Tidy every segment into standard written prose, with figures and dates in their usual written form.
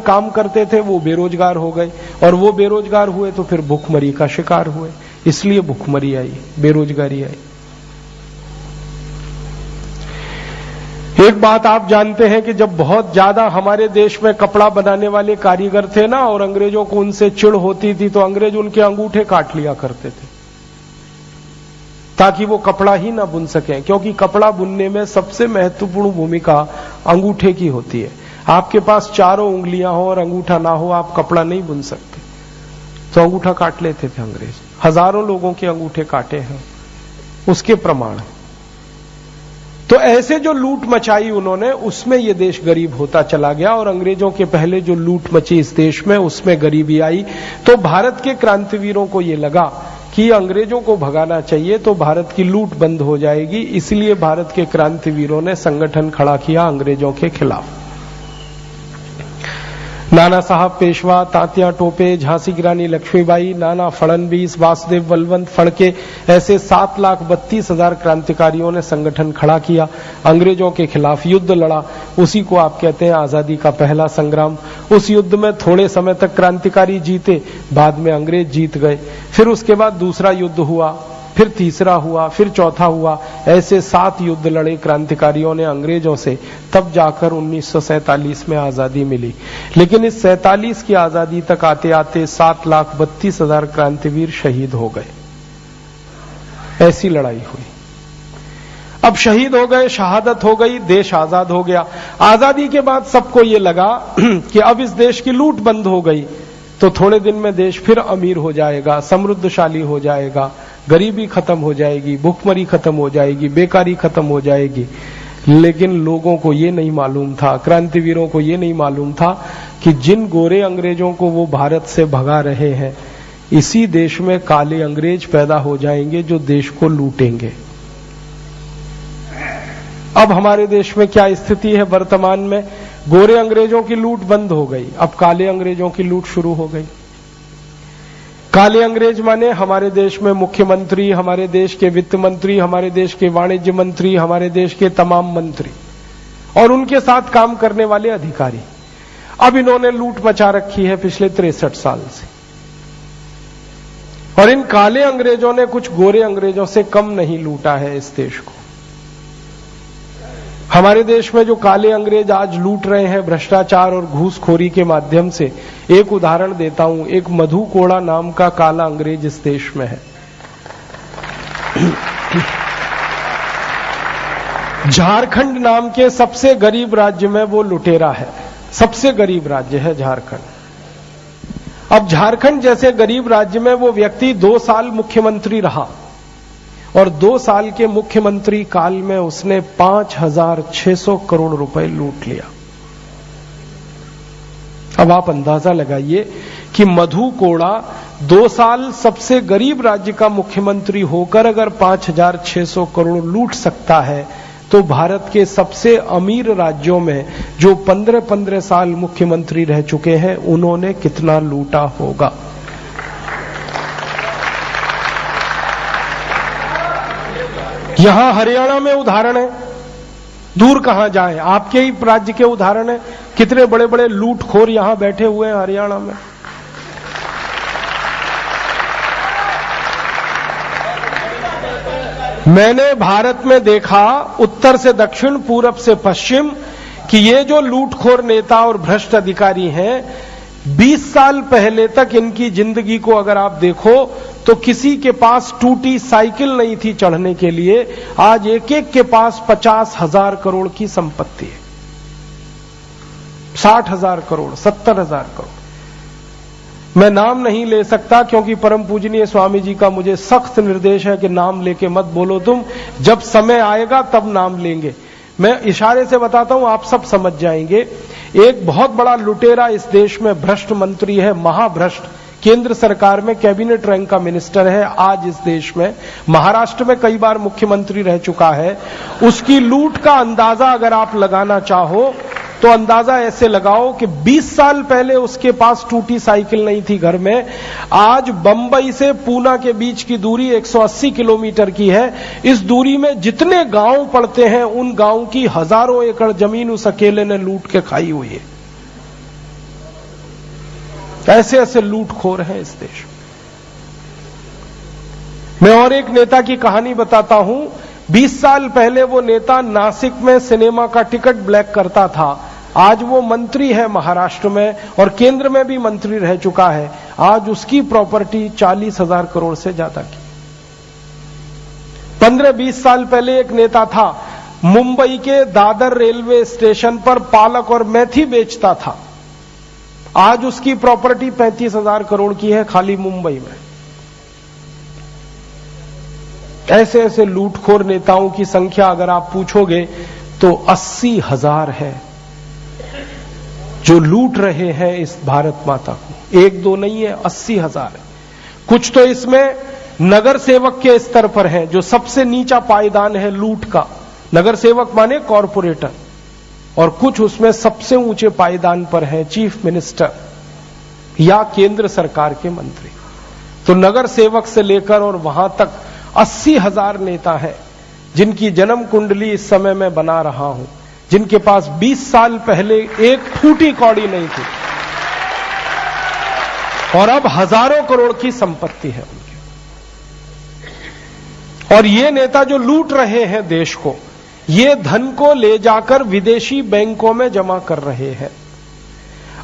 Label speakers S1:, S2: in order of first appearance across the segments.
S1: काम करते थे वो बेरोजगार हो गए, और वो बेरोजगार हुए तो फिर भूखमरी का शिकार हुए, इसलिए भूखमरी आई, बेरोजगारी आई। एक बात आप जानते हैं कि जब बहुत ज्यादा हमारे देश में कपड़ा बनाने वाले कारीगर थे ना, और अंग्रेजों को उनसे चिढ़ होती थी, तो अंग्रेज उनके अंगूठे काट लिया करते थे ताकि वो कपड़ा ही ना बुन सकें, क्योंकि कपड़ा बुनने में सबसे महत्वपूर्ण भूमिका अंगूठे की होती है। आपके पास चारों उंगलियां हो और अंगूठा ना हो, आप कपड़ा नहीं बुन सकते। तो अंगूठा काट लेते थे अंग्रेज, हजारों लोगों के अंगूठे काटे हैं, उसके प्रमाण है। तो ऐसे जो लूट मचाई उन्होंने, उसमें ये देश गरीब होता चला गया, और अंग्रेजों के पहले जो लूट मची इस देश में, उसमें गरीबी आई। तो भारत के क्रांतिवीरों को ये लगा कि अंग्रेजों को भगाना चाहिए तो भारत की लूट बंद हो जाएगी, इसलिए भारत के क्रांतिवीरों ने संगठन खड़ा किया अंग्रेजों के खिलाफ। नाना साहब पेशवा, तात्या टोपे, झांसी की रानी लक्ष्मीबाई, नाना फड़नवीस, वासुदेव बलवंत फड़के, ऐसे 7,32,000 क्रांतिकारियों ने संगठन खड़ा किया, अंग्रेजों के खिलाफ युद्ध लड़ा। उसी को आप कहते हैं आजादी का पहला संग्राम। उस युद्ध में थोड़े समय तक क्रांतिकारी जीते, बाद में अंग्रेज जीत गए। फिर उसके बाद दूसरा युद्ध हुआ, फिर तीसरा हुआ, फिर चौथा हुआ, ऐसे 7 युद्ध लड़े क्रांतिकारियों ने अंग्रेजों से, तब जाकर 1947 में आजादी मिली। लेकिन इस 47 की आजादी तक आते आते 7,32,000 क्रांतिवीर शहीद हो गए। ऐसी लड़ाई हुई। अब शहीद हो गए, शहादत हो गई, देश आजाद हो गया। आजादी के बाद सबको ये लगा कि अब इस देश की लूट बंद हो गई तो थोड़े दिन में देश फिर अमीर हो जाएगा, समृद्धशाली हो जाएगा, गरीबी खत्म हो जाएगी, भूखमरी खत्म हो जाएगी, बेकारी खत्म हो जाएगी। लेकिन लोगों को ये नहीं मालूम था, क्रांतिवीरों को ये नहीं मालूम था कि जिन गोरे अंग्रेजों को वो भारत से भगा रहे हैं, इसी देश में काले अंग्रेज पैदा हो जाएंगे जो देश को लूटेंगे। अब हमारे देश में क्या स्थिति है वर्तमान में? गोरे अंग्रेजों की लूट बंद हो गई, अब काले अंग्रेजों की लूट शुरू हो गई। काले अंग्रेज माने हमारे देश में मुख्यमंत्री, हमारे देश के वित्त मंत्री, हमारे देश के वाणिज्य मंत्री, हमारे देश के तमाम मंत्री और उनके साथ काम करने वाले अधिकारी। अब इन्होंने लूट मचा रखी है पिछले 63 साल से, और इन काले अंग्रेजों ने कुछ गोरे अंग्रेजों से कम नहीं लूटा है इस देश को। हमारे देश में जो काले अंग्रेज आज लूट रहे हैं भ्रष्टाचार और घूसखोरी के माध्यम से, एक उदाहरण देता हूं। एक मधु कोड़ा नाम का काला अंग्रेज इस देश में है। झारखंड नाम के सबसे गरीब राज्य में वो लुटेरा है, सबसे गरीब राज्य है झारखंड। अब झारखंड जैसे गरीब राज्य में वो व्यक्ति 2 साल मुख्यमंत्री रहा, और 2 साल के मुख्यमंत्री काल में उसने 5,600 करोड़ रुपए लूट लिया। अब आप अंदाजा लगाइए कि मधु कोड़ा 2 साल सबसे गरीब राज्य का मुख्यमंत्री होकर अगर 5,600 करोड़ लूट सकता है, तो भारत के सबसे अमीर राज्यों में जो 15-15 साल मुख्यमंत्री रह चुके हैं, उन्होंने कितना लूटा होगा। यहां हरियाणा में उदाहरण है, दूर कहां जाएं, आपके ही राज्य के उदाहरण है। कितने बड़े बड़े लूटखोर यहां बैठे हुए हैं हरियाणा में। मैंने भारत में देखा, उत्तर से दक्षिण, पूरब से पश्चिम, कि ये जो लूटखोर नेता और भ्रष्ट अधिकारी हैं, 20 साल पहले तक इनकी जिंदगी को अगर आप देखो तो किसी के पास टूटी साइकिल नहीं थी चढ़ने के लिए। आज एक एक के पास 50,000 करोड़ की संपत्ति है, 60,000 करोड़, 70,000 करोड़। मैं नाम नहीं ले सकता क्योंकि परम पूजनीय स्वामी जी का मुझे सख्त निर्देश है कि नाम लेके मत बोलो तुम, जब समय आएगा तब नाम लेंगे। मैं इशारे से बताता हूं, आप सब समझ जाएंगे। एक बहुत बड़ा लुटेरा इस देश में भ्रष्ट मंत्री है, महाभ्रष्ट, केंद्र सरकार में कैबिनेट रैंक का मिनिस्टर है आज इस देश में, महाराष्ट्र में कई बार मुख्यमंत्री रह चुका है। उसकी लूट का अंदाजा अगर आप लगाना चाहो तो अंदाजा ऐसे लगाओ कि 20 साल पहले उसके पास टूटी साइकिल नहीं थी घर में। आज बंबई से पूना के बीच की दूरी 180 किलोमीटर की है। इस दूरी में जितने गांव पड़ते हैं, उन गांव की हजारों एकड़ जमीन उस अकेले ने लूट के खाई हुई है। ऐसे ऐसे लूटखोर हैं इस देश में। मैं और एक नेता की कहानी बताता हूं। 20 साल पहले वो नेता नासिक में सिनेमा का टिकट ब्लैक करता था। आज वो मंत्री है महाराष्ट्र में और केंद्र में भी मंत्री रह चुका है। आज उसकी प्रॉपर्टी 40,000 करोड़ से ज्यादा की। 15-20 साल पहले एक नेता था, मुंबई के दादर रेलवे स्टेशन पर पालक और मेथी बेचता था। आज उसकी प्रॉपर्टी 35,000 करोड़ की है खाली मुंबई में। ऐसे ऐसे लूटखोर नेताओं की संख्या अगर आप पूछोगे तो 80,000 है जो लूट रहे हैं इस भारत माता को। एक दो नहीं है, 80,000 है। कुछ तो इसमें नगर सेवक के स्तर पर है, जो सबसे नीचा पायदान है लूट का। नगर सेवक माने कॉरपोरेटर। और कुछ उसमें सबसे ऊंचे पायदान पर है चीफ मिनिस्टर या केंद्र सरकार के मंत्री। तो नगर सेवक से लेकर और वहां तक 80,000 नेता हैं जिनकी जन्म कुंडली इस समय मैं बना रहा हूं, जिनके पास 20 साल पहले एक फूटी कौड़ी नहीं थी और अब हजारों करोड़ की संपत्ति है उनकी। और ये नेता जो लूट रहे हैं देश को, ये धन को ले जाकर विदेशी बैंकों में जमा कर रहे हैं।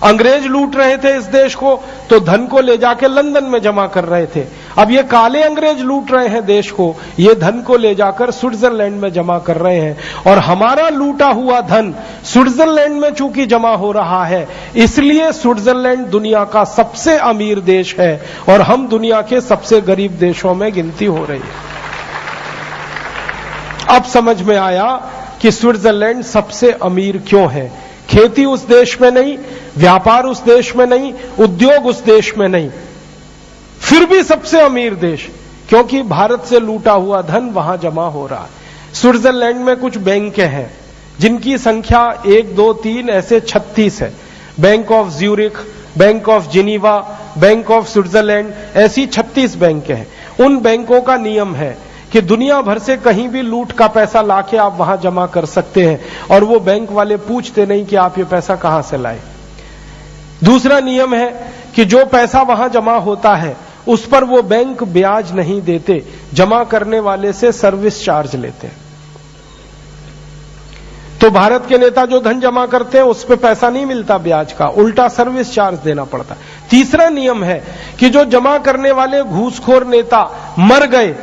S1: अंग्रेज लूट रहे थे इस देश को तो धन को ले जाकर लंदन में जमा कर रहे थे। अब ये काले अंग्रेज लूट रहे हैं देश को, ये धन को ले जाकर स्विट्जरलैंड में जमा कर रहे हैं। और हमारा लूटा हुआ धन स्विट्जरलैंड में चूंकि जमा हो रहा है, इसलिए स्विट्जरलैंड दुनिया का सबसे अमीर देश है और हम दुनिया के सबसे गरीब देशों में गिनती हो रही है। अब समझ में आया कि स्विट्जरलैंड सबसे अमीर क्यों है। खेती उस देश में नहीं, व्यापार उस देश में नहीं, उद्योग उस देश में नहीं, फिर भी सबसे अमीर देश, क्योंकि भारत से लूटा हुआ धन वहां जमा हो रहा है। स्विट्जरलैंड में कुछ बैंकें हैं जिनकी संख्या 1, 2, 3 ऐसे 36 है। Bank of Zurich, bank of Geneva, bank of Switzerland, ऐसी 36 बैंकें हैं। उन बैंकों का नियम है कि दुनिया भर से कहीं भी लूट का पैसा लाके आप वहां जमा कर सकते हैं और वो बैंक वाले पूछते नहीं कि आप ये पैसा कहां से लाए। दूसरा नियम है कि जो पैसा वहां जमा होता है उस पर वो बैंक ब्याज नहीं देते, जमा करने वाले से सर्विस चार्ज लेते हैं। तो भारत के नेता जो धन जमा करते हैं उस पर पैसा नहीं मिलता ब्याज का, उल्टा सर्विस चार्ज देना पड़ता है। तीसरा नियम है कि जो जमा करने वाले घूसखोर नेता मर गए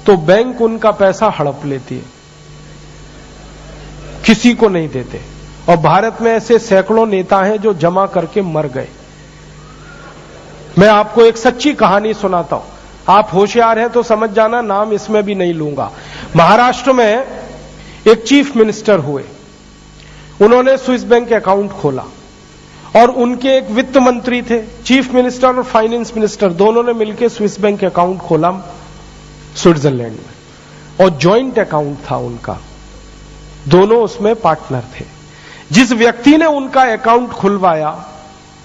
S1: तो बैंक उनका पैसा हड़प लेती है, किसी को नहीं देते। और भारत में ऐसे सैकड़ों नेता हैं जो जमा करके मर गए। मैं आपको एक सच्ची कहानी सुनाता हूं, आप होशियार हैं तो समझ जाना, नाम इसमें भी नहीं लूंगा। महाराष्ट्र में एक चीफ मिनिस्टर हुए, उन्होंने स्विस बैंक अकाउंट खोला और उनके एक वित्त मंत्री थे, चीफ मिनिस्टर और फाइनेंस मिनिस्टर दोनों ने मिलकर स्विस बैंक अकाउंट खोला स्विट्जरलैंड में और जॉइंट अकाउंट था उनका, दोनों उसमें पार्टनर थे। जिस व्यक्ति ने उनका अकाउंट खुलवाया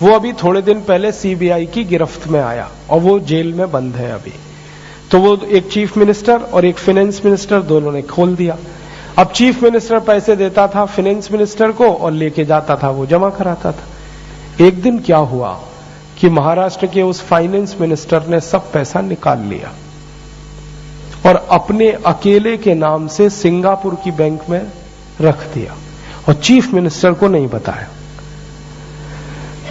S1: वो अभी थोड़े दिन पहले सीबीआई की गिरफ्त में आया और वो जेल में बंद है अभी। तो वो एक चीफ मिनिस्टर और एक फाइनेंस मिनिस्टर दोनों ने खोल दिया। अब चीफ मिनिस्टर पैसे देता था फाइनेंस मिनिस्टर को और लेके जाता था, वो जमा कराता था। एक दिन क्या हुआ कि महाराष्ट्र के उस फाइनेंस मिनिस्टर ने सब पैसा निकाल लिया और अपने अकेले के नाम से सिंगापुर की बैंक में रख दिया और चीफ मिनिस्टर को नहीं बताया।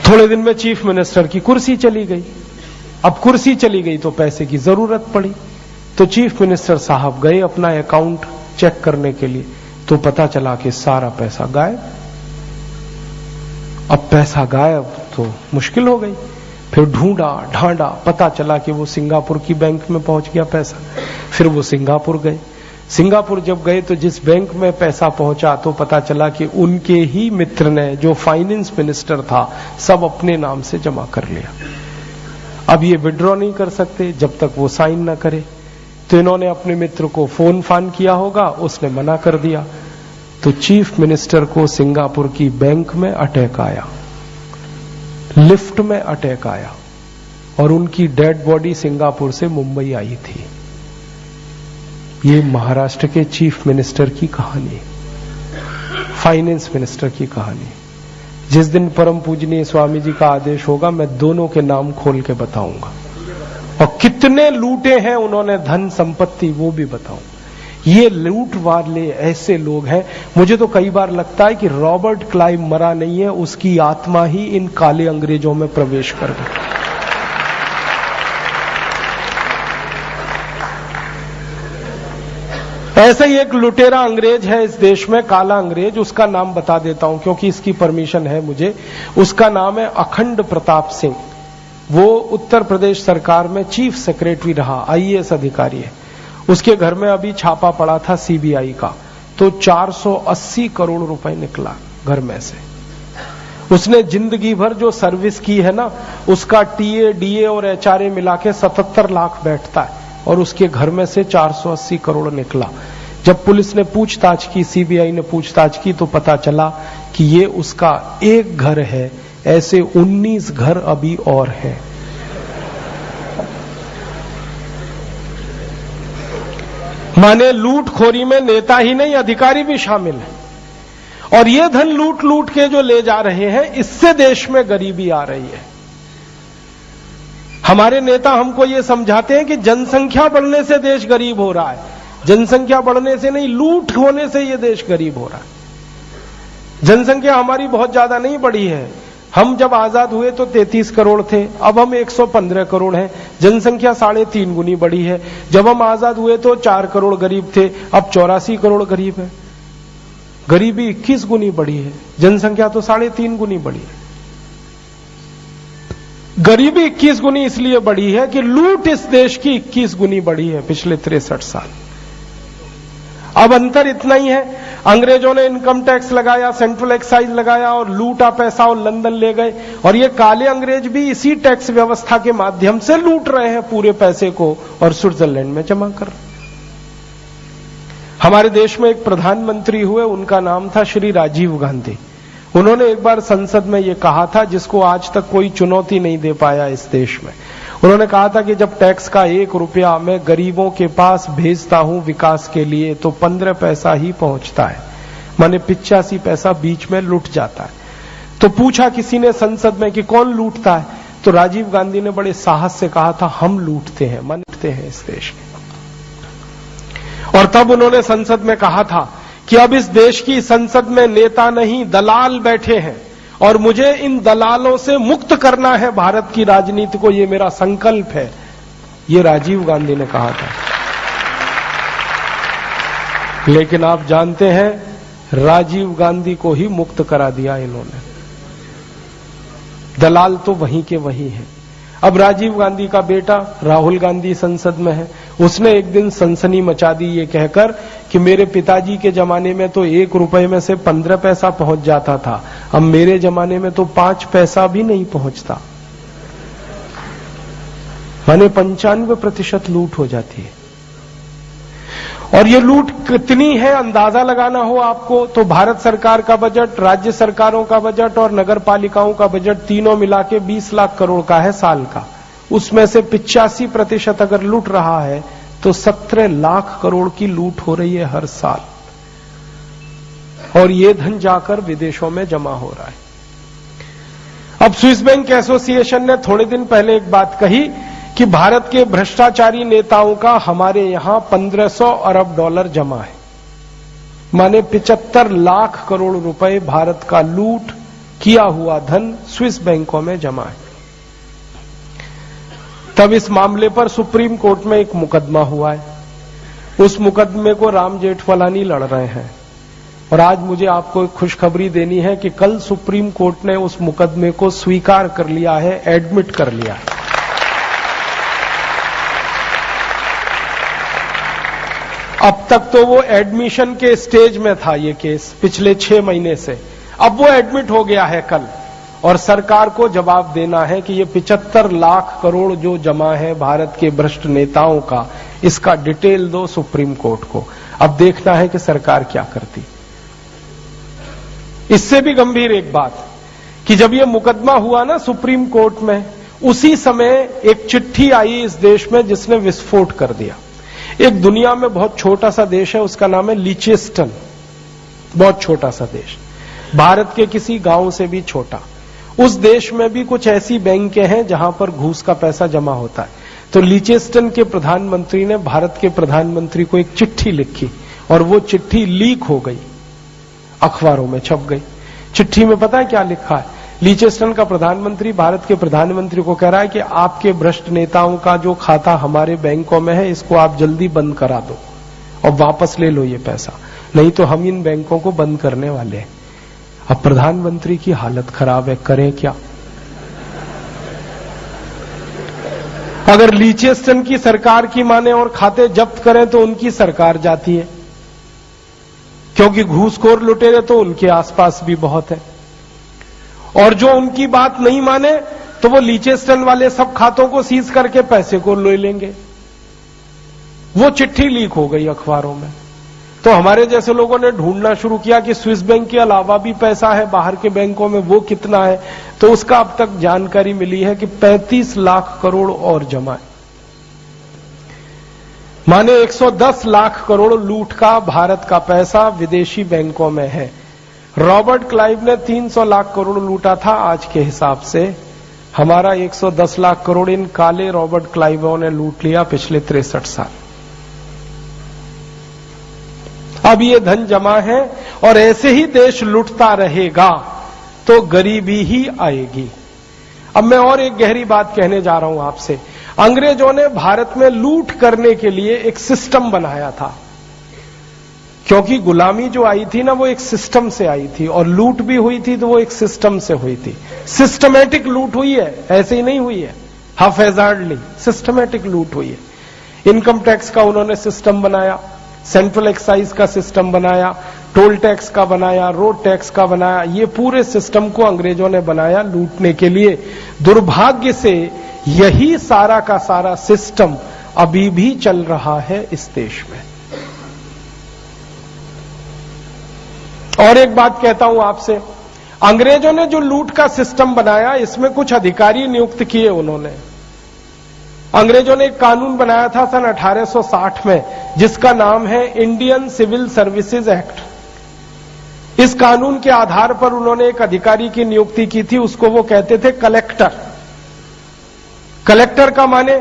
S1: थोड़े दिन में चीफ मिनिस्टर की कुर्सी चली गई। अब कुर्सी चली गई तो पैसे की जरूरत पड़ी, तो चीफ मिनिस्टर साहब गए अपना अकाउंट चेक करने के लिए, तो पता चला कि सारा पैसा गायब। अब पैसा गायब तो मुश्किल हो गई, फिर ढूंढा ढांडा, पता चला कि वो सिंगापुर की बैंक में पहुंच गया पैसा। फिर वो सिंगापुर गए, सिंगापुर जब गए तो जिस बैंक में पैसा पहुंचा तो पता चला कि उनके ही मित्र ने, जो फाइनेंस मिनिस्टर था, सब अपने नाम से जमा कर लिया। अब ये विड्रॉ नहीं कर सकते जब तक वो साइन ना करे, तो इन्होंने अपने मित्र को फोन फान किया होगा, उसने मना कर दिया। तो चीफ मिनिस्टर को सिंगापुर की बैंक में अटैक आया, लिफ्ट में अटैक आया और उनकी डेड बॉडी सिंगापुर से मुंबई आई थी। ये महाराष्ट्र के चीफ मिनिस्टर की कहानी, फाइनेंस मिनिस्टर की कहानी। जिस दिन परम पूजनीय स्वामी जी का आदेश होगा मैं दोनों के नाम खोल के बताऊंगा, और कितने लूटे हैं उन्होंने धन संपत्ति वो भी बताऊंगा। ये लूट वाले ऐसे लोग हैं, मुझे तो कई बार लगता है कि रॉबर्ट क्लाइव मरा नहीं है, उसकी आत्मा ही इन काले अंग्रेजों में प्रवेश कर गई। ऐसे ही एक लुटेरा अंग्रेज है इस देश में, काला अंग्रेज, उसका नाम बता देता हूं क्योंकि इसकी परमिशन है मुझे। उसका नाम है अखंड प्रताप सिंह। वो उत्तर प्रदेश सरकार में चीफ सेक्रेटरी रहा, आईएएस अधिकारी है। उसके घर में अभी छापा पड़ा था सीबीआई का, तो 480 करोड़ रुपए निकला घर में से। उसने जिंदगी भर जो सर्विस की है ना, उसका टीए, डीए और एचआरए मिला के 77 लाख बैठता है, और उसके घर में से 480 करोड़ निकला। जब पुलिस ने पूछताछ की, सीबीआई ने पूछताछ की, तो पता चला कि ये उसका एक घर है, ऐसे 19 घर अभी और हैं। माने लूटखोरी में नेता ही नहीं, अधिकारी भी शामिल है। और ये धन लूट लूट के जो ले जा रहे हैं, इससे देश में गरीबी आ रही है। हमारे नेता हमको ये समझाते हैं कि जनसंख्या बढ़ने से देश गरीब हो रहा है। जनसंख्या बढ़ने से नहीं, लूट होने से ये देश गरीब हो रहा है। जनसंख्या हमारी बहुत ज्यादा नहीं बढ़ी है। हम जब आजाद हुए तो 33 करोड़ थे, अब हम 115 करोड़ हैं। जनसंख्या 3.5 गुनी बढ़ी है। जब हम आजाद हुए तो 4 करोड़ गरीब थे, अब 84 करोड़ गरीब है। गरीबी 21 गुनी बढ़ी है, जनसंख्या तो 3.5 गुनी बढ़ी है। गरीबी 21 गुनी इसलिए बढ़ी है कि लूट इस देश की 21 गुनी बढ़ी है पिछले 63 साल। अब अंतर इतना ही है, अंग्रेजों ने इनकम टैक्स लगाया, सेंट्रल एक्साइज लगाया और लूटा पैसा और लंदन ले गए, और ये काले अंग्रेज भी इसी टैक्स व्यवस्था के माध्यम से लूट रहे हैं पूरे पैसे को और स्विट्जरलैंड में जमा कर रहे हैं। हमारे देश में एक प्रधानमंत्री हुए, उनका नाम था श्री राजीव गांधी। उन्होंने एक बार संसद में ये कहा था, जिसको आज तक कोई चुनौती नहीं दे पाया इस देश में। उन्होंने कहा था कि जब टैक्स का 1 रुपया मैं गरीबों के पास भेजता हूं विकास के लिए, तो 15 पैसा ही पहुंचता है, माने 85 पैसा बीच में लुट जाता है। तो पूछा किसी ने संसद में कि कौन लूटता है, तो राजीव गांधी ने बड़े साहस से कहा था, हम लूटते हैं, मन लूटते हैं इस देश के। और तब उन्होंने संसद में कहा था कि अब इस देश की संसद में नेता नहीं, दलाल बैठे हैं, और मुझे इन दलालों से मुक्त करना है भारत की राजनीति को, ये मेरा संकल्प है। ये राजीव गांधी ने कहा था। लेकिन आप जानते हैं, राजीव गांधी को ही मुक्त करा दिया इन्होंने। दलाल तो वहीं के वहीं हैं। अब राजीव गांधी का बेटा राहुल गांधी संसद में है। उसने एक दिन सनसनी मचा दी ये कहकर कि मेरे पिताजी के जमाने में तो 1 रुपए में से 15 पैसा पहुंच जाता था, अब मेरे जमाने में तो 5 पैसा भी नहीं पहुंचता। माने 95% लूट हो जाती है। और ये लूट कितनी है अंदाजा लगाना हो आपको, तो भारत सरकार का बजट, राज्य सरकारों का बजट और नगर पालिकाओं का बजट तीनों मिला के 20 लाख करोड़ का है साल का। उसमें से 85% अगर लूट रहा है तो 17 लाख करोड़ की लूट हो रही है हर साल, और ये धन जाकर विदेशों में जमा हो रहा है। अब स्विस बैंक एसोसिएशन ने थोड़े दिन पहले एक बात कही कि भारत के भ्रष्टाचारी नेताओं का हमारे यहां 1500 अरब डॉलर जमा है, माने 75 लाख करोड़ रुपए भारत का लूट किया हुआ धन स्विस बैंकों में जमा है। तब इस मामले पर सुप्रीम कोर्ट में एक मुकदमा हुआ है। उस मुकदमे को राम जेठमलानी लड़ रहे हैं, और आज मुझे आपको एक खुशखबरी देनी है कि कल सुप्रीम कोर्ट ने उस मुकदमे को स्वीकार कर लिया है, एडमिट कर लिया है। अब तक तो वो एडमिशन के स्टेज में था ये केस पिछले 6 महीने से, अब वो एडमिट हो गया है कल, और सरकार को जवाब देना है कि ये 75 लाख करोड़ जो जमा है भारत के भ्रष्ट नेताओं का, इसका डिटेल दो सुप्रीम कोर्ट को। अब देखना है कि सरकार क्या करती। इससे भी गंभीर एक बात कि जब ये मुकदमा हुआ ना सुप्रीम कोर्ट में, उसी समय एक चिट्ठी आई इस देश में जिसने विस्फोट कर दिया। एक दुनिया में बहुत छोटा सा देश है, उसका नाम है लिचेस्टन, बहुत छोटा सा देश। भारत के किसी गांव से भी छोटा। उस देश में भी कुछ ऐसी बैंकें हैं जहां पर घूस का पैसा जमा होता है। तो लिचेस्टन के प्रधानमंत्री ने भारत के प्रधानमंत्री को एक चिट्ठी लिखी और वो चिट्ठी लीक हो गई, अखबारों में छप गई। चिट्ठी में पता है क्या लिखा है? लिचेस्टन का प्रधानमंत्री भारत के प्रधानमंत्री को कह रहा है कि आपके भ्रष्ट नेताओं का जो खाता हमारे बैंकों में है इसको आप जल्दी बंद करा दो और वापस ले लो ये पैसा, नहीं तो हम इन बैंकों को बंद करने वाले हैं। अब प्रधानमंत्री की हालत खराब है, करें क्या? अगर लिचेस्टन की सरकार की माने और खाते जब्त करें तो उनकी सरकार जाती है, क्योंकि घूसखोर लुटेरे तो उनके आसपास भी बहुत है। और जो उनकी बात नहीं माने तो वो लिचेस्टन वाले सब खातों को सीज करके पैसे को ले लेंगे। वो चिट्ठी लीक हो गई अखबारों में। तो हमारे जैसे लोगों ने ढूंढना शुरू किया कि स्विस बैंक के अलावा भी पैसा है बाहर के बैंकों में, वो कितना है। तो उसका अब तक जानकारी मिली है कि 35 लाख करोड़ और जमा है। माने 110 लाख करोड़ लूट का भारत का पैसा विदेशी बैंकों में है। रॉबर्ट क्लाइव ने 300 लाख करोड़ लूटा था आज के हिसाब से। हमारा 110 लाख करोड़ इन काले रॉबर्ट क्लाइवों ने लूट लिया पिछले 63 साल। अब ये धन जमा है और ऐसे ही देश लुटता रहेगा तो गरीबी ही आएगी। अब मैं और एक गहरी बात कहने जा रहा हूं आपसे। अंग्रेजों ने भारत में लूट करने के लिए एक सिस्टम बनाया था, क्योंकि गुलामी जो आई थी ना वो एक सिस्टम से आई थी, और लूट भी हुई थी तो वो एक सिस्टम से हुई थी। सिस्टमैटिक लूट हुई है, ऐसे ही नहीं हुई है हाफेजार्डली, सिस्टमैटिक लूट हुई है। इनकम टैक्स का उन्होंने सिस्टम बनाया, सेंट्रल एक्साइज का सिस्टम बनाया, टोल टैक्स का बनाया, रोड टैक्स का बनाया। ये पूरे सिस्टम को अंग्रेजों ने बनाया लूटने के लिए। दुर्भाग्य से यही सारा का सारा सिस्टम अभी भी चल रहा है इस देश में। और एक बात कहता हूं आपसे, अंग्रेजों ने जो लूट का सिस्टम बनाया इसमें कुछ अधिकारी नियुक्त किए उन्होंने। अंग्रेजों ने एक कानून बनाया था सन 1860 में जिसका नाम है इंडियन सिविल सर्विसेज एक्ट। इस कानून के आधार पर उन्होंने एक अधिकारी की नियुक्ति की थी, उसको वो कहते थे कलेक्टर। कलेक्टर का माने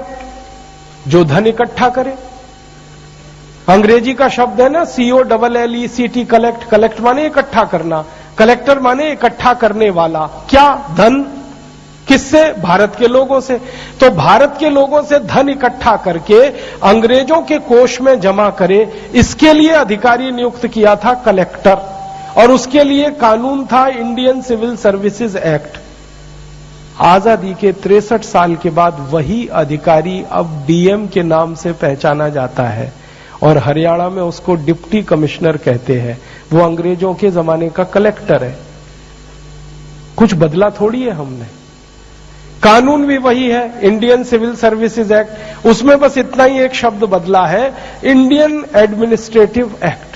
S1: जो धन इकट्ठा करे। अंग्रेजी का शब्द है ना COLLECT, कलेक्ट। कलेक्ट माने इकट्ठा करना, कलेक्टर माने इकट्ठा करने वाला। क्या? धन। किससे? भारत के लोगों से। तो भारत के लोगों से धन इकट्ठा करके अंग्रेजों के कोष में जमा करे, इसके लिए अधिकारी नियुक्त किया था कलेक्टर, और उसके लिए कानून था इंडियन सिविल सर्विसेज एक्ट। आजादी के 63 साल के बाद वही अधिकारी अब DM के नाम से पहचाना जाता है, और हरियाणा में उसको डिप्टी कमिश्नर कहते हैं। वो अंग्रेजों के जमाने का कलेक्टर है। कुछ बदला थोड़ी है हमने, कानून भी वही है, इंडियन सिविल सर्विसेज एक्ट। उसमें बस इतना ही एक शब्द बदला है, इंडियन एडमिनिस्ट्रेटिव एक्ट।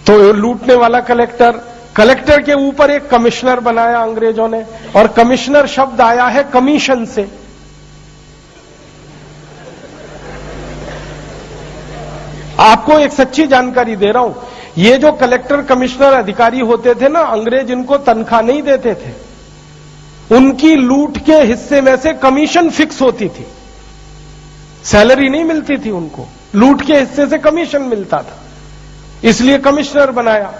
S1: तो लूटने वाला कलेक्टर, कलेक्टर के ऊपर एक कमिश्नर बनाया अंग्रेजों ने, और कमिश्नर शब्द आया है कमीशन से। आपको एक सच्ची जानकारी दे रहा हूं, ये जो कलेक्टर कमिश्नर अधिकारी होते थे ना, अंग्रेज इनको तनख्वाह नहीं देते थे। उनकी लूट के हिस्से में से कमीशन फिक्स होती थी, सैलरी नहीं मिलती थी उनको, लूट के हिस्से से कमीशन मिलता था, इसलिए कमिश्नर बनाया।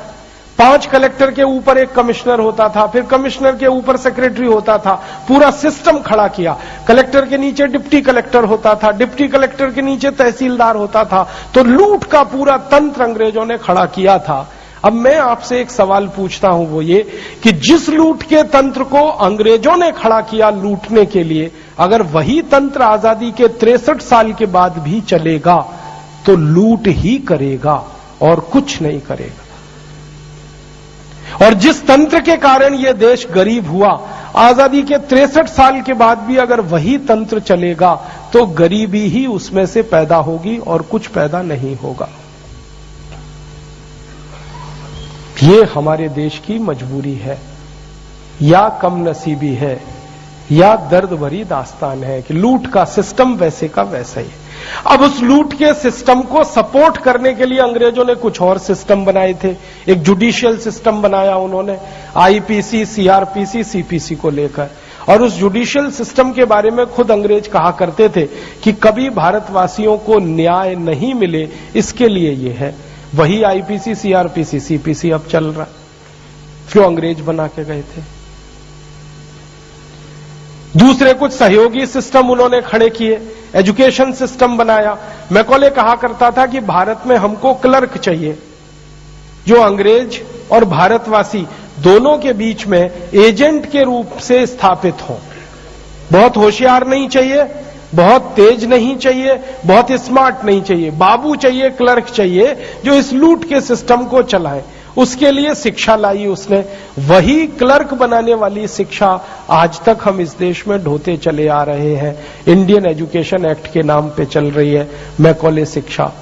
S1: 5 कलेक्टर के ऊपर एक कमिश्नर होता था, फिर कमिश्नर के ऊपर सेक्रेटरी होता था, पूरा सिस्टम खड़ा किया। कलेक्टर के नीचे डिप्टी कलेक्टर होता था, डिप्टी कलेक्टर के नीचे तहसीलदार होता था। तो लूट का पूरा तंत्र अंग्रेजों ने खड़ा किया था। अब मैं आपसे एक सवाल पूछता हूं, वो ये कि जिस लूट के तंत्र को अंग्रेजों ने खड़ा किया लूटने के लिए, अगर वही तंत्र आजादी के 63 साल के बाद भी चलेगा तो लूट ही करेगा और कुछ नहीं करेगा। और जिस तंत्र के कारण यह देश गरीब हुआ, आजादी के 63 साल के बाद भी अगर वही तंत्र चलेगा तो गरीबी ही उसमें से पैदा होगी और कुछ पैदा नहीं होगा। ये हमारे देश की मजबूरी है, या कम नसीबी है, या दर्द भरी दास्तान है कि लूट का सिस्टम वैसे का वैसा ही है। अब उस लूट के सिस्टम को सपोर्ट करने के लिए अंग्रेजों ने कुछ और सिस्टम बनाए थे। एक जुडिशियल सिस्टम बनाया उन्होंने, आईपीसी, सीआरपीसी, सीपीसी को लेकर। और उस जुडिशियल सिस्टम के बारे में खुद अंग्रेज कहा करते थे कि कभी भारतवासियों को न्याय नहीं मिले, इसके लिए ये है। वही आईपीसी, सीआरपीसी, सीपीसी अब चल रहा, क्यों अंग्रेज बना के गए थे। दूसरे कुछ सहयोगी सिस्टम उन्होंने खड़े किए, एजुकेशन सिस्टम बनाया। मैकॉले कहा करता था कि भारत में हमको क्लर्क चाहिए जो अंग्रेज और भारतवासी दोनों के बीच में एजेंट के रूप से स्थापित हो। बहुत होशियार नहीं चाहिए, बहुत तेज नहीं चाहिए, बहुत स्मार्ट नहीं चाहिए, बाबू चाहिए, क्लर्क चाहिए जो इस लूट के सिस्टम को चलाए। उसके लिए शिक्षा लाई उसने। वही क्लर्क बनाने वाली शिक्षा आज तक हम इस देश में ढोते चले आ रहे हैं। इंडियन एजुकेशन एक्ट के नाम पे चल रही है मैकॉले शिक्षा।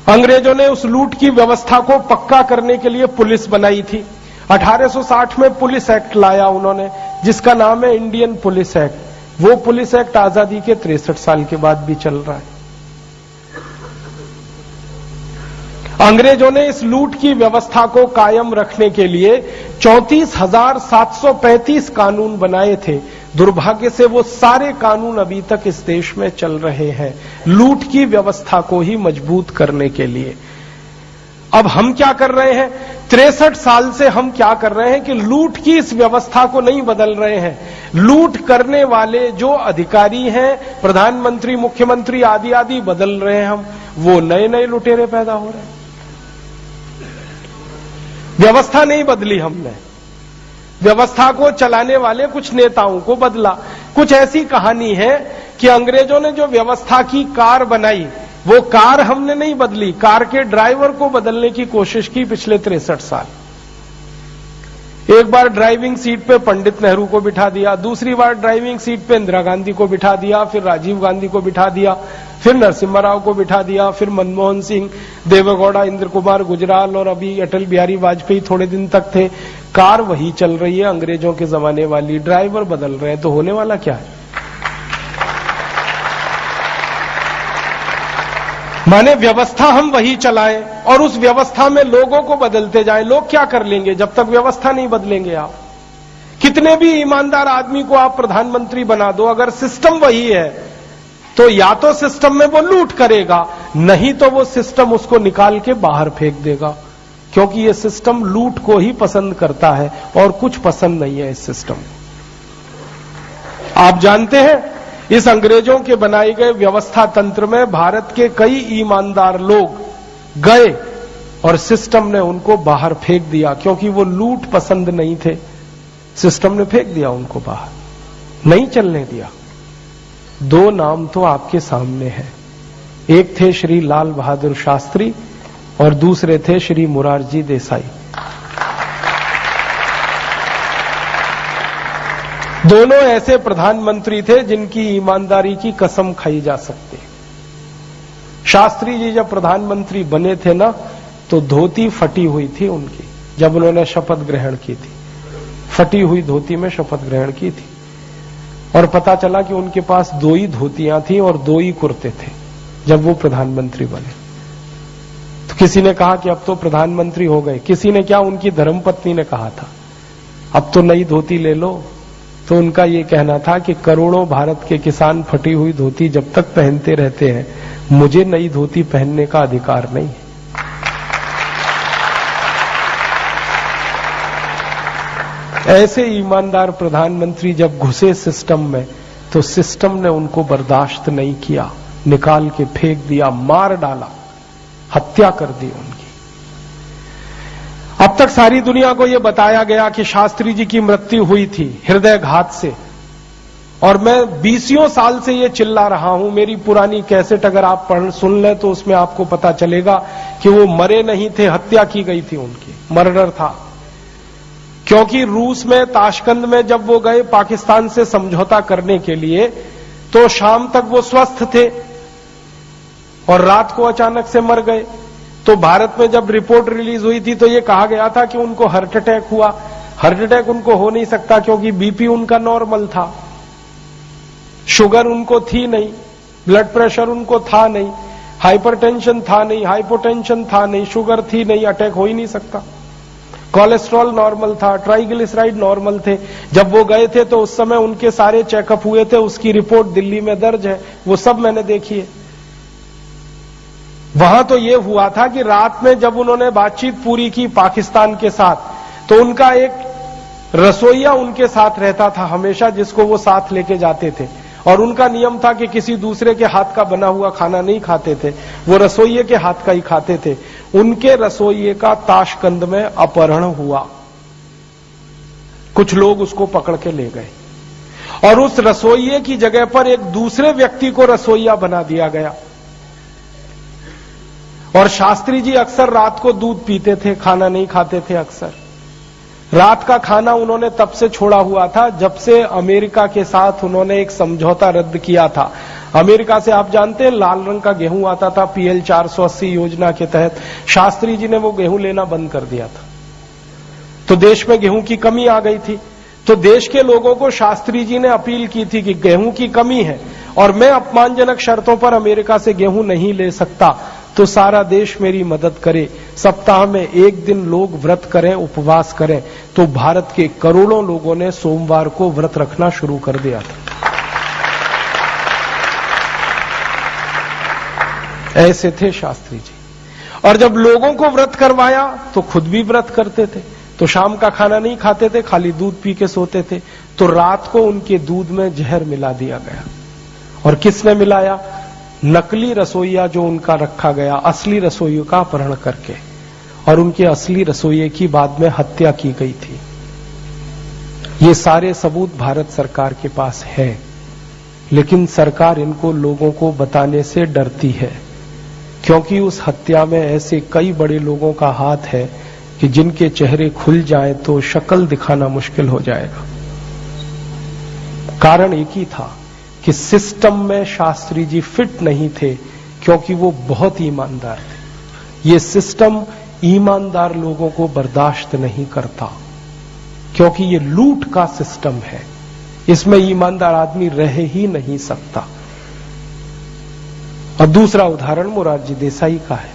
S1: अंग्रेजों ने उस लूट की व्यवस्था को पक्का करने के लिए पुलिस बनाई थी। 1860 में पुलिस एक्ट लाया उन्होंने, जिसका नाम है इंडियन पुलिस एक्ट। वो पुलिस एक्ट आजादी के 63 साल के बाद भी चल रहा है। अंग्रेजों ने इस लूट की व्यवस्था को कायम रखने के लिए 34,735 कानून बनाए थे। दुर्भाग्य से वो सारे कानून अभी तक इस देश में चल रहे हैं, लूट की व्यवस्था को ही मजबूत करने के लिए। अब हम क्या कर रहे हैं? 63 साल से हम क्या कर रहे हैं कि लूट की इस व्यवस्था को नहीं बदल रहे हैं। लूट करने वाले जो अधिकारी हैं, प्रधानमंत्री, मुख्यमंत्री आदि आदि बदल रहे हैं हम, वो नए नए लुटेरे पैदा हो रहे हैं। व्यवस्था नहीं बदली हमने, व्यवस्था को चलाने वाले कुछ नेताओं को बदला। कुछ ऐसी कहानी है कि अंग्रेजों ने जो व्यवस्था की कार बनाई, वो कार हमने नहीं बदली, कार के ड्राइवर को बदलने की कोशिश की पिछले 63 साल। एक बार ड्राइविंग सीट पे पंडित नेहरू को बिठा दिया, दूसरी बार ड्राइविंग सीट पे इंदिरा गांधी को बिठा दिया, फिर राजीव गांधी को बिठा दिया, फिर नरसिम्हा राव को बिठा दिया, फिर मनमोहन सिंह, देवेगौड़ा, इंद्र कुमार गुजराल और अभी अटल बिहारी वाजपेयी थोड़े दिन तक थे। कार वही चल रही है अंग्रेजों के जमाने वाली, ड्राइवर बदल रहे हैं, तो होने वाला क्या है? माने व्यवस्था हम वही चलाएं और उस व्यवस्था में लोगों को बदलते जाएं। लोग क्या कर लेंगे जब तक व्यवस्था नहीं बदलेंगे? आप कितने भी ईमानदार आदमी को आप प्रधानमंत्री बना दो, अगर सिस्टम वही है तो या तो सिस्टम में वो लूट करेगा, नहीं तो वो सिस्टम उसको निकाल के बाहर फेंक देगा, क्योंकि ये सिस्टम लूट को ही पसंद करता है और कुछ पसंद नहीं है इस सिस्टम को। आप जानते हैं इस अंग्रेजों के बनाए गए व्यवस्था तंत्र में भारत के कई ईमानदार लोग गए और सिस्टम ने उनको बाहर फेंक दिया, क्योंकि वो लूट पसंद नहीं थे। सिस्टम ने फेंक दिया उनको बाहर, नहीं चलने दिया। दो नाम तो आपके सामने हैं, एक थे श्री लाल बहादुर शास्त्री और दूसरे थे श्री मोरारजी देसाई। दोनों ऐसे प्रधानमंत्री थे जिनकी ईमानदारी की कसम खाई जा सकती। शास्त्री जी जब प्रधानमंत्री बने थे ना, तो धोती फटी हुई थी उनकी, जब उन्होंने शपथ ग्रहण की थी, फटी हुई धोती में शपथ ग्रहण की थी। और पता चला कि उनके पास 2 ही धोतियां थी और 2 ही कुर्ते थे जब वो प्रधानमंत्री बने। तो किसी ने कहा कि अब तो प्रधानमंत्री हो गए, किसी ने क्या, उनकी धर्मपत्नी ने कहा था अब तो नई धोती ले लो। तो उनका ये कहना था कि करोड़ों भारत के किसान फटी हुई धोती जब तक पहनते रहते हैं, मुझे नई धोती पहनने का अधिकार नहीं है। ऐसे ईमानदार प्रधानमंत्री जब घुसे सिस्टम में, तो सिस्टम ने उनको बर्दाश्त नहीं किया, निकाल के फेंक दिया, मार डाला, हत्या कर दी उनकी। अब तक सारी दुनिया को यह बताया गया कि शास्त्री जी की मृत्यु हुई थी हृदयघात से, और मैं 20 साल से ये चिल्ला रहा हूं। मेरी पुरानी कैसेट अगर आप सुन लें तो उसमें आपको पता चलेगा कि वो मरे नहीं थे, हत्या की गई थी उनकी, मर्डर था। क्योंकि रूस में ताशकंद में जब वो गए पाकिस्तान से समझौता करने के लिए, तो शाम तक वो स्वस्थ थे और रात को अचानक से मर गए। तो भारत में जब रिपोर्ट रिलीज हुई थी तो ये कहा गया था कि उनको हार्ट अटैक हुआ। हार्ट अटैक उनको हो नहीं सकता क्योंकि बीपी उनका नॉर्मल था, शुगर उनको थी नहीं, ब्लड प्रेशर उनको था नहीं, हाइपरटेंशन था नहीं, हाइपोटेंशन था नहीं, शुगर थी नहीं, अटैक हो ही नहीं सकता। कोलेस्ट्रॉल नॉर्मल था, ट्राइग्लिसराइड नॉर्मल थे। जब वो गए थे तो उस समय उनके सारे चेकअप हुए थे, उसकी रिपोर्ट दिल्ली में दर्ज है, वो सब मैंने देखी है। वहां तो ये हुआ था कि रात में जब उन्होंने बातचीत पूरी की पाकिस्तान के साथ, तो उनका एक रसोइया उनके साथ रहता था हमेशा, जिसको वो साथ लेके जाते थे, और उनका नियम था कि किसी दूसरे के हाथ का बना हुआ खाना नहीं खाते थे, वो रसोइये के हाथ का ही खाते थे। उनके रसोइये का ताशकंद में अपहरण हुआ, कुछ लोग उसको पकड़ के ले गए और उस रसोइये की जगह पर एक दूसरे व्यक्ति को रसोइया बना दिया गया। और शास्त्री जी अक्सर रात को दूध पीते थे, खाना नहीं खाते थे अक्सर। रात का खाना उन्होंने तब से छोड़ा हुआ था जब से अमेरिका के साथ उन्होंने एक समझौता रद्द किया था। अमेरिका से आप जानते हैं लाल रंग का गेहूं आता था PL 480 योजना के तहत, शास्त्री जी ने वो गेहूं लेना बंद कर दिया था, तो देश में गेहूं की कमी आ गई थी। तो देश के लोगों को शास्त्री जी ने अपील की थी कि गेहूं की कमी है और मैं अपमानजनक शर्तों पर अमेरिका से गेहूं नहीं ले सकता, तो सारा देश मेरी मदद करे, सप्ताह में एक दिन लोग व्रत करें, उपवास करें। तो भारत के करोड़ों लोगों ने सोमवार को व्रत रखना शुरू कर दिया था। ऐसे थे शास्त्री जी। और जब लोगों को व्रत करवाया तो खुद भी व्रत करते थे, तो शाम का खाना नहीं खाते थे, खाली दूध पी के सोते थे। तो रात को उनके दूध में जहर मिला दिया गया। और किसने मिलाया? नकली रसोइया जो उनका रखा गया, असली रसोइयों का अपहरण करके, और उनके असली रसोइये की बाद में हत्या की गई थी। ये सारे सबूत भारत सरकार के पास है, लेकिन सरकार इनको लोगों को बताने से डरती है, क्योंकि उस हत्या में ऐसे कई बड़े लोगों का हाथ है कि जिनके चेहरे खुल जाए तो शक्ल दिखाना मुश्किल हो जाएगा। कारण एक ही था कि सिस्टम में शास्त्री जी फिट नहीं थे, क्योंकि वो बहुत ईमानदार थे। ये सिस्टम ईमानदार लोगों को बर्दाश्त नहीं करता, क्योंकि ये लूट का सिस्टम है, इसमें ईमानदार आदमी रह ही नहीं सकता। और दूसरा उदाहरण मोरारजी देसाई का है,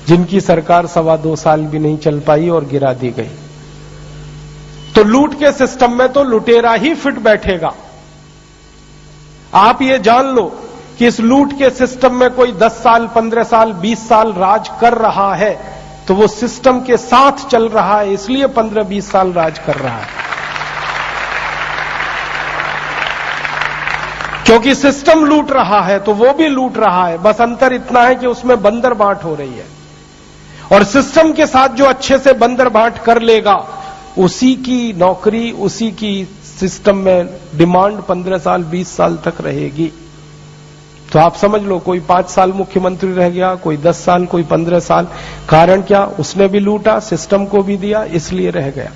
S1: जिनकी सरकार 2.25 साल भी नहीं चल पाई और गिरा दी गई। तो लूट के सिस्टम में तो लुटेरा ही फिट बैठेगा। आप ये जान लो कि इस लूट के सिस्टम में कोई 10 साल, 15 साल, 20 साल राज कर रहा है, तो वो सिस्टम के साथ चल रहा है, इसलिए 15-20 साल राज कर रहा है। क्योंकि सिस्टम लूट रहा है तो वो भी लूट रहा है, बस अंतर इतना है कि उसमें बंदर बांट हो रही है। और सिस्टम के साथ जो अच्छे से बंदर बांट कर लेगा, उसी की नौकरी, उसी की सिस्टम में डिमांड 15 साल, 20 साल तक रहेगी। तो आप समझ लो, कोई 5 साल मुख्यमंत्री रह गया, कोई 10 साल, कोई 15 साल। कारण क्या? उसने भी लूटा, सिस्टम को भी दिया, इसलिए रह गया।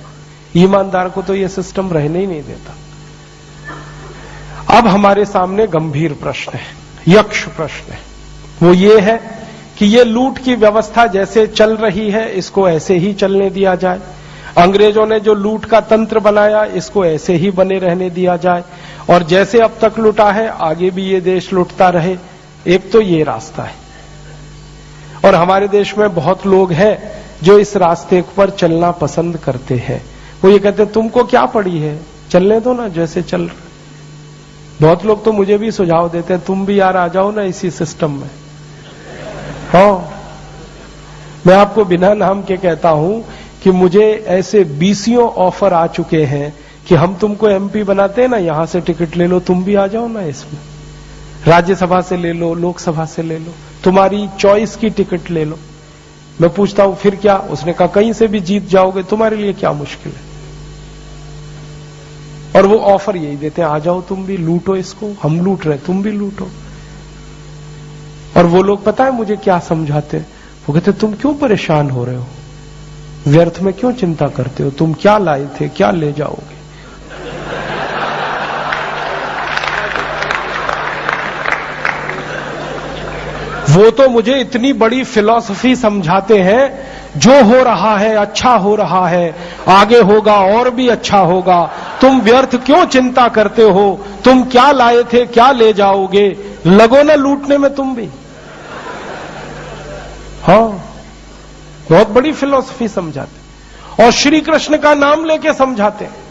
S1: ईमानदार को तो यह सिस्टम रहने ही नहीं देता। अब हमारे सामने गंभीर प्रश्न है, यक्ष प्रश्न है। वो ये है कि ये लूट की व्यवस्था जैसे चल रही है, इसको ऐसे ही चलने दिया जाए। अंग्रेजों ने जो लूट का तंत्र बनाया, इसको ऐसे ही बने रहने दिया जाए, और जैसे अब तक लूटा है आगे भी ये देश लूटता रहे। एक तो ये रास्ता है, और हमारे देश में बहुत लोग हैं जो इस रास्ते पर चलना पसंद करते हैं। वो ये कहते हैं तुमको क्या पड़ी है, चलने दो ना जैसे चल रहा। बहुत लोग तो मुझे भी सुझाव देते हैं, तुम भी यार आ जाओ ना इसी सिस्टम में। हाँ, मैं आपको बिना नाम के कहता हूं कि मुझे ऐसे 20 ऑफर आ चुके हैं कि हम तुमको MP बनाते हैं ना, यहां से टिकट ले लो, तुम भी आ जाओ ना इसमें। राज्यसभा से ले लो, लोकसभा से ले लो, तुम्हारी चॉइस की टिकट ले लो। मैं पूछता हूं फिर क्या? उसने कहा कहीं से भी जीत जाओगे, तुम्हारे लिए क्या मुश्किल है। और वो ऑफर यही देते हैं, आ जाओ तुम भी, लूटो इसको, हम लूट रहे तुम भी लूटो। और वो लोग पता है मुझे क्या समझाते हैं? वो कहते तुम क्यों परेशान हो रहे हो, व्यर्थ में क्यों चिंता करते हो, तुम क्या लाए थे, क्या ले जाओगे। वो तो मुझे इतनी बड़ी फिलॉसफी समझाते हैं, जो हो रहा है अच्छा हो रहा है, आगे होगा और भी अच्छा होगा, तुम व्यर्थ क्यों चिंता करते हो, तुम क्या लाए थे क्या ले जाओगे, लगो ना लूटने में तुम भी। हाँ, बहुत बड़ी फिलॉसफी समझाते और श्री कृष्ण का नाम लेके समझाते हैं।